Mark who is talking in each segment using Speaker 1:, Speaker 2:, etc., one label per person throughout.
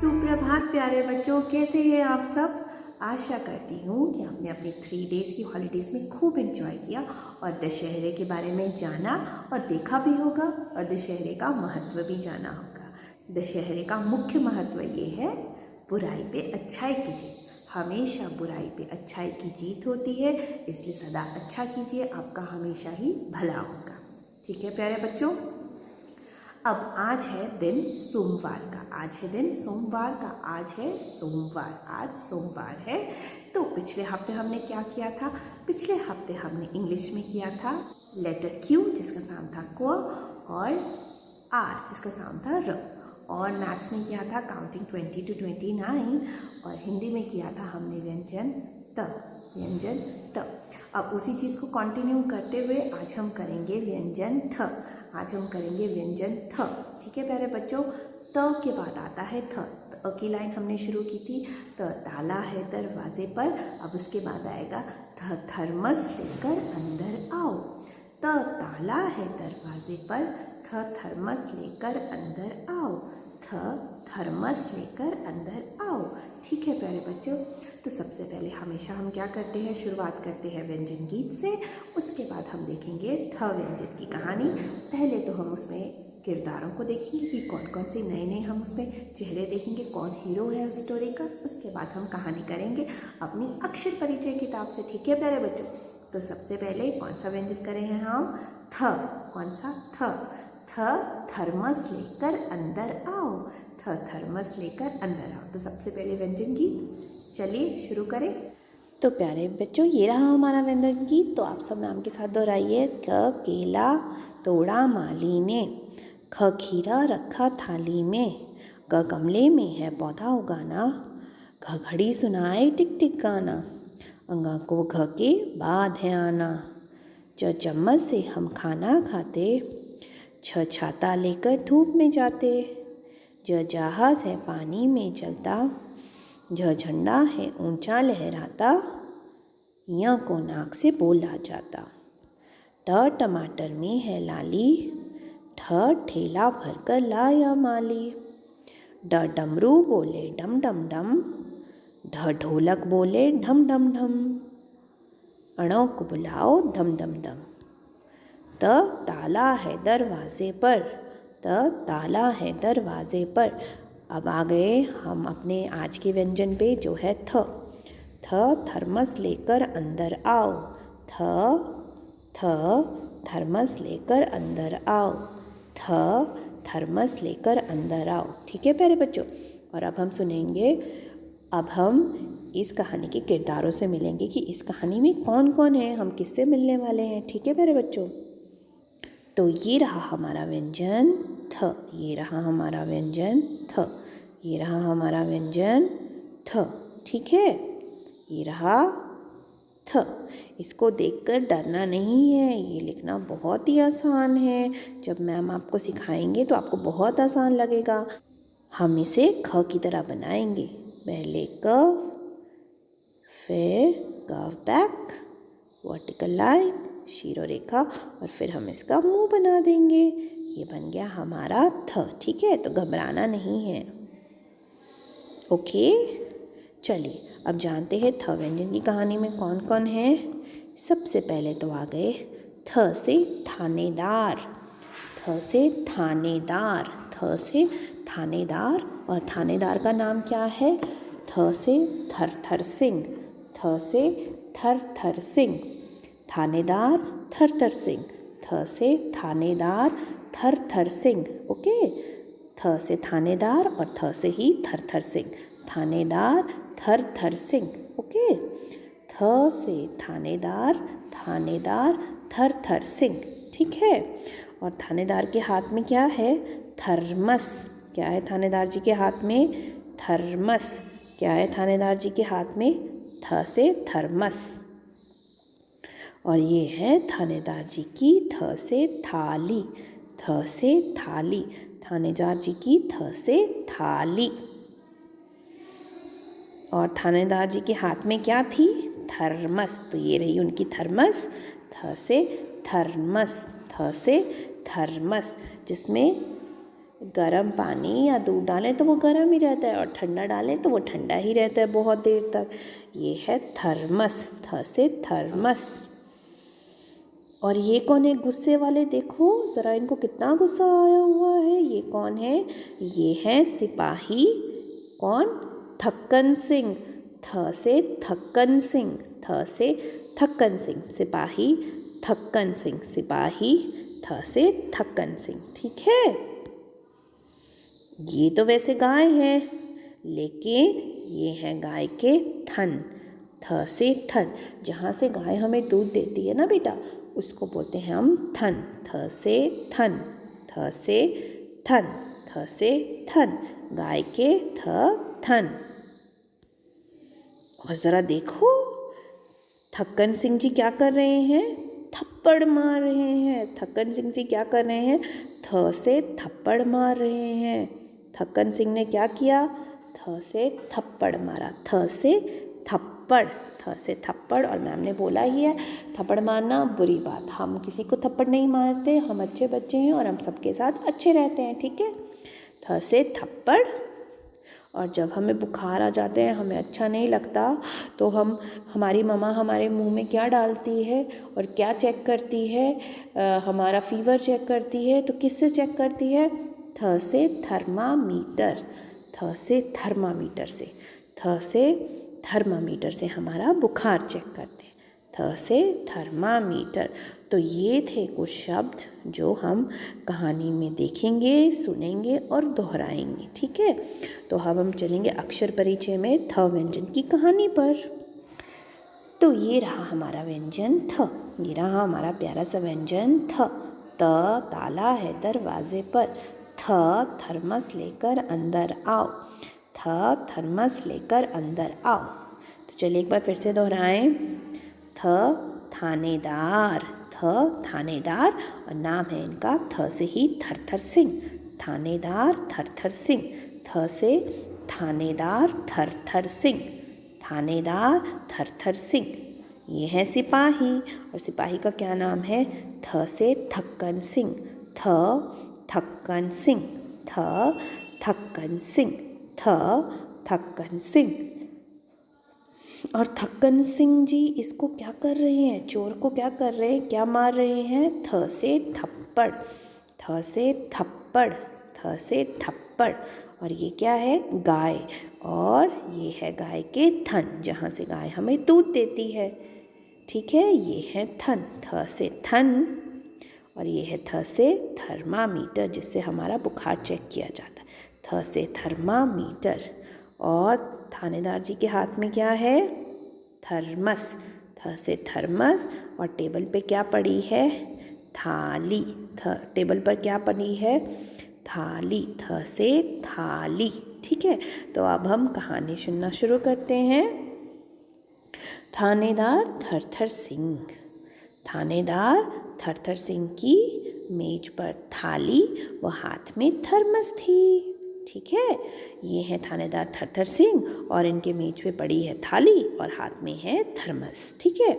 Speaker 1: सुप्रभात प्यारे बच्चों, कैसे हैं आप सब। आशा करती हूँ कि आपने अपनी 3 डेज़ की हॉलीडेज़ में खूब एंजॉय किया और दशहरे के बारे में जाना और देखा भी होगा और दशहरे का महत्व भी जाना होगा। दशहरे का मुख्य महत्व ये है, बुराई पे अच्छाई की जीत। हमेशा बुराई पे अच्छाई की जीत होती है, इसलिए सदा अच्छा कीजिए, आपका हमेशा ही भला होगा। ठीक है प्यारे बच्चों। अब आज है दिन सोमवार का, आज है दिन सोमवार का, आज है सोमवार, आज सोमवार है। तो पिछले हफ्ते हमने क्या किया था? पिछले हफ्ते हमने इंग्लिश में किया था लेटर क्यू जिसका साउंड था क्व और आर जिसका साउंड था र, और मैथ्स में किया था काउंटिंग 20 to 29 और हिंदी में किया था हमने व्यंजन त, व्यंजन त। अब उसी चीज़ को कंटिन्यू करते हुए आज हम करेंगे व्यंजन थ, आज हम करेंगे व्यंजन थ। ठीक है प्यारे बच्चों, त के बाद आता है थ। अ की लाइन हमने शुरू की थी, त ताला है दरवाजे पर। अब उसके बाद आएगा थ थर्मस लेकर अंदर आओ। त ताला है दरवाजे पर, थ थर्मस लेकर अंदर आओ, थ थर्मस लेकर अंदर आओ। ठीक है प्यारे बच्चों, तो सबसे पहले हमेशा हम क्या करते हैं, शुरुआत करते हैं व्यंजन गीत से। उसके बाद हम देखेंगे थ व्यंजन की कहानी। पहले तो हम उसमें किरदारों को देखेंगे कि कौन कौन से नए नए हम उसमें चेहरे देखेंगे, कौन हीरो है उस स्टोरी का। उसके बाद हम कहानी करेंगे अपनी अक्षर परिचय किताब से। ठीक है प्यारे बच्चों, तो सबसे पहले कौन सा व्यंजन करें हैं हम? थ। कौन सा? थ। थ थर्मस लेकर अंदर आओ, थ थर्मस लेकर अंदर आओ। तो सबसे पहले व्यंजन गीत, चलिए शुरू करें। तो प्यारे बच्चों, ये रहा हमारा व्यंजन गीत। तो आप सब नाम के साथ दोहराइए। क केला तोड़ा माली ने, ख खीरा रखा थाली में, ग गमले में है पौधा उगाना, घ घड़ी सुनाए टिक टिक गाना, अंगा को घ के बाद है आना, च चम्मच से हम खाना खाते, छ छाता लेकर धूप में जाते, ज जहाज है पानी में चलता, झ झंडा है ऊंचा लहराता, य को नाक से बोला जाता, ट टमाटर में है लाली, ठ ठेला भरकर लाया माली, ड डमरू बोले डम डम डम, ढ ढोलक बोले ढम ढम ढम, अणों को बुलाओ धम धम धम, त ताला है दरवाजे पर, त ताला है दरवाजे पर। अब आ गए हम अपने आज के व्यंजन पे जो है थ। थ थर्मस लेकर अंदर आओ, थ थ थर्मस लेकर अंदर आओ, थ थर्मस लेकर अंदर आओ। ठीक है प्यारे बच्चों, और अब हम सुनेंगे, अब हम इस कहानी के किरदारों से मिलेंगे कि इस कहानी में कौन कौन है, हम किससे मिलने वाले हैं। ठीक है प्यारे बच्चों, तो ये रहा हमारा व्यंजन थ, ये रहा हमारा व्यंजन थ, ये रहा हमारा व्यंजन थ। ठीक है, ये रहा थ। इसको देखकर डरना नहीं है, ये लिखना बहुत ही आसान है। जब मैम आपको सिखाएंगे तो आपको बहुत आसान लगेगा। हम इसे ख की तरह बनाएंगे। पहले कव, फिर कर्व बैक, वर्टिकल लाइन, शिरोरेखा, और फिर हम इसका मुंह बना देंगे। ये बन गया हमारा थ। ठीक है, तो घबराना नहीं है। ओके, चलिए अब जानते हैं थ व्यंजन की कहानी में कौन कौन है। सबसे पहले तो आ गए थ से थानेदार, थ से थानेदार, थ से थानेदार, और थानेदार का नाम क्या है? थ से थरथर सिंह, थ से थरथर सिंह, थानेदार थरथर सिंह, थ से थानेदार थरथर सिंह। ओके, थ से थानेदार और थ से ही थरथर सिंह, थानेदार थरथर सिंह। ओके, थ से थानेदार, थानेदार थरथर सिंह। ठीक है, और थानेदार के हाथ में क्या है? थर्मस। क्या है थानेदार जी के हाथ में? थर्मस। क्या है थानेदार जी के हाथ में? थ से थर्मस। और ये है थानेदार जी की थ से थाली, थ से थाली, थानेदार जी की थ से थाली। और थानेदार जी के हाथ में क्या थी? थर्मस। तो ये रही उनकी थर्मस, थ से थर्मस, थ से थर्मस, जिसमें गर्म पानी या दूध डालें तो वो गर्म ही रहता है और ठंडा डालें तो वो ठंडा ही रहता है बहुत देर तक। ये है थर्मस, थ से थर्मस। और ये कौन है गुस्से वाले, देखो ज़रा इनको कितना गुस्सा आया हुआ है। ये कौन है, ये है सिपाही। कौन, थक्कन सिंह, थ से थक्कन सिंह, थ से थक्कन सिंह, सिपाही थक्कन सिंह, सिपाही थ से थक्कन सिंह। ठीक है, ये तो वैसे गाय है लेकिन ये हैं गाय के थन, थ से थन। जहाँ से गाय हमें दूध देती है ना बेटा, उसको बोलते हैं हम थन, थ से थन, थ से थन, थ से थन, गाय के थन। और ज़रा देखो थक्कन सिंह जी क्या कर रहे हैं, थप्पड़ मार रहे हैं। थक्कन सिंह जी क्या कर रहे हैं, थ से थप्पड़ मार रहे हैं। थक्कन सिंह ने क्या किया, थ से थप्पड़ मारा, थ से थप्पड़, थ से थप्पड़। और मैम ने बोला ही है थप्पड़ मारना बुरी बात, हम किसी को थप्पड़ नहीं मारते, हम अच्छे बच्चे हैं और हम सबके साथ अच्छे रहते हैं। ठीक है, थ से थप्पड़। और जब हमें बुखार आ जाते हैं, हमें अच्छा नहीं लगता, तो हमारी मम्मा हमारे मुंह में क्या डालती है और क्या चेक करती है, हमारा फीवर चेक करती है। तो किससे चेक करती है, थ से थर्मामीटर, थ से थर्मामीटर से, थ से थर्मामीटर से हमारा बुखार चेक करते हैं, थ से थर्मामीटर। तो ये थे कुछ शब्द जो हम कहानी में देखेंगे, सुनेंगे और दोहराएंगे। ठीक है, तो अब हम चलेंगे अक्षर परिचय में थ व्यंजन की कहानी पर। तो ये रहा हमारा व्यंजन थ, ये रहा हमारा प्यारा सा व्यंजन थ। त ताला है दरवाजे पर, थ थर्मस लेकर अंदर आओ, थ थर्मस लेकर अंदर आओ। तो चलिए एक बार फिर से दोहराएं, थ थानेदार, थ थानेदार। और नाम है इनका थ से ही थरथर सिंह, थानेदार थरथर सिंह, थ से थानेदार थरथर सिंह, थानेदार थरथर सिंह। ये है सिपाही, और सिपाही का क्या नाम है, थ से थक्कन सिंह, थ थक्कन सिंह, थ थक्कन सिंह, थ थक्कन सिंह। और थक्कन सिंह जी इसको क्या कर रहे हैं, चोर को क्या कर रहे हैं, क्या मार रहे हैं, थ से थप्पड़, थ से थप्पड़, थ से थप्पड़। और ये क्या है, गाय, और ये है गाय के थन, जहाँ से गाय हमें दूध देती है। ठीक है, ये है थन, थ से थन। और ये है थ से थर्मामीटर, जिससे हमारा बुखार चेक किया जाता है, थ से थर्मामीटर। और थानेदार जी के हाथ में क्या है, थर्मस, थ से थर्मस। और टेबल पे क्या पड़ी है, थाली, टेबल पर क्या पड़ी है, थाली, थ से थाली। ठीक है, तो अब हम कहानी सुनना शुरू करते हैं। थानेदार थरथर सिंह, थानेदार थरथर सिंह की मेज पर थाली व हाथ में थर्मस थी। ठीक है, ये है थानेदार थरथर सिंह और इनके मेज पे पड़ी है थाली और हाथ में है थर्मस। ठीक है,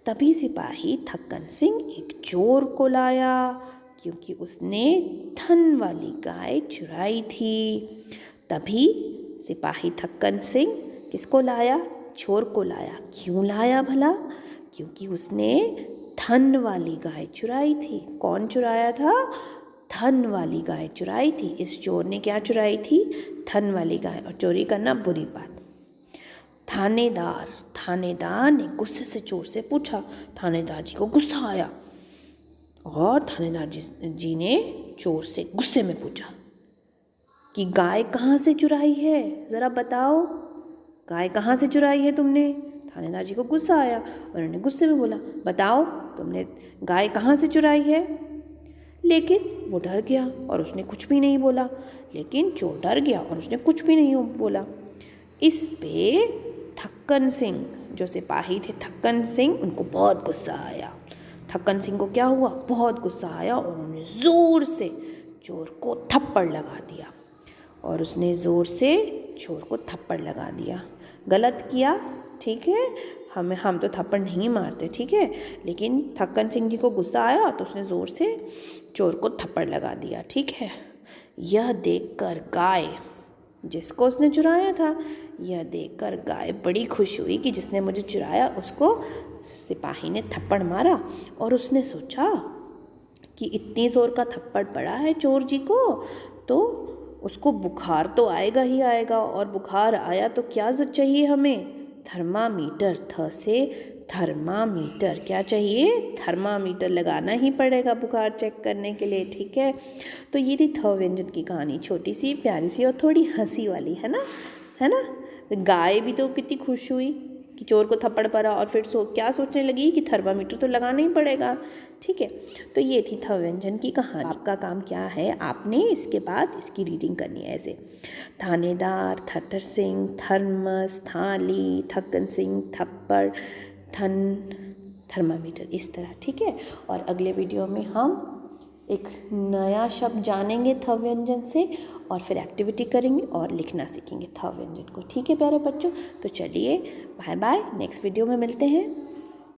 Speaker 1: तभी सिपाही थक्कन सिंह एक चोर को लाया, क्योंकि उसने थन वाली गाय चुराई थी। तभी सिपाही थक्कन सिंह किसको लाया, चोर को लाया। क्यों लाया भला, क्योंकि उसने थन वाली गाय चुराई थी। कौन चुराया था, थन वाली गाय चुराई थी। इस चोर ने क्या चुराई थी, थन वाली गाय। और चोरी करना बुरी बात। थानेदार ने गुस्से से चोर से पूछा। थानेदार जी को गुस्सा आया और थानेदार जी ने चोर से गुस्से में पूछा कि गाय कहाँ से चुराई है, ज़रा बताओ, गाय कहाँ से चुराई है तुमने। थानेदार जी को गुस्सा आया और उन्होंने गुस्से में बोला, बताओ तुमने गाय कहाँ से चुराई है। लेकिन वो डर गया और उसने कुछ भी नहीं बोला। लेकिन चोर डर गया और उसने कुछ भी नहीं बोला। इस पे थक्कन सिंह, जो सिपाही थे थक्कन सिंह, उनको बहुत गुस्सा आया। थक्कन सिंह को क्या हुआ, बहुत गुस्सा आया और उन्होंने ज़ोर से चोर को थप्पड़ लगा दिया। और उसने ज़ोर से चोर को थप्पड़ लगा दिया। गलत किया, ठीक है, हम तो थप्पड़ नहीं मारते, ठीक है, लेकिन थक्कन सिंह जी को गुस्सा आया तो उसने ज़ोर से चोर को थप्पड़ लगा दिया। ठीक है, यह देखकर गाय, जिसको उसने चुराया था, यह देखकर गाय बड़ी खुश हुई कि जिसने मुझे चुराया उसको सिपाही ने थप्पड़ मारा। और उसने सोचा कि इतनी ज़ोर का थप्पड़ पड़ा है चोर जी को, तो उसको बुखार तो आएगा ही आएगा, और बुखार आया तो क्या चाहिए हमें? थर्मामीटर। थ से थर्मामीटर। क्या चाहिए? थर्मामीटर लगाना ही पड़ेगा बुखार चेक करने के लिए, ठीक है। तो ये थी थ व्यंजन की कहानी, छोटी सी प्यारी सी और थोड़ी हंसी वाली, है ना, है ना। गाय भी तो कितनी खुश हुई कि चोर को थप्पड़ पड़ा, और फिर क्या सोचने लगी कि थर्मामीटर तो लगाना ही पड़ेगा, ठीक है। तो ये थी थ व्यंजन की कहानी। आपका काम क्या है, आपने इसके बाद इसकी रीडिंग करनी है ऐसे: थानेदार, थटर सिंह, थर्मस, थाली, थक्कन सिंह, थप्पड़, थन, थर्मामीटर, इस तरह, ठीक है। और अगले वीडियो में हम एक नया शब्द जानेंगे थ व्यंजन से, और फिर एक्टिविटी करेंगे और लिखना सीखेंगे थ व्यंजन को, ठीक है प्यारे बच्चों। तो चलिए बाय बाय, नेक्स्ट वीडियो में मिलते हैं।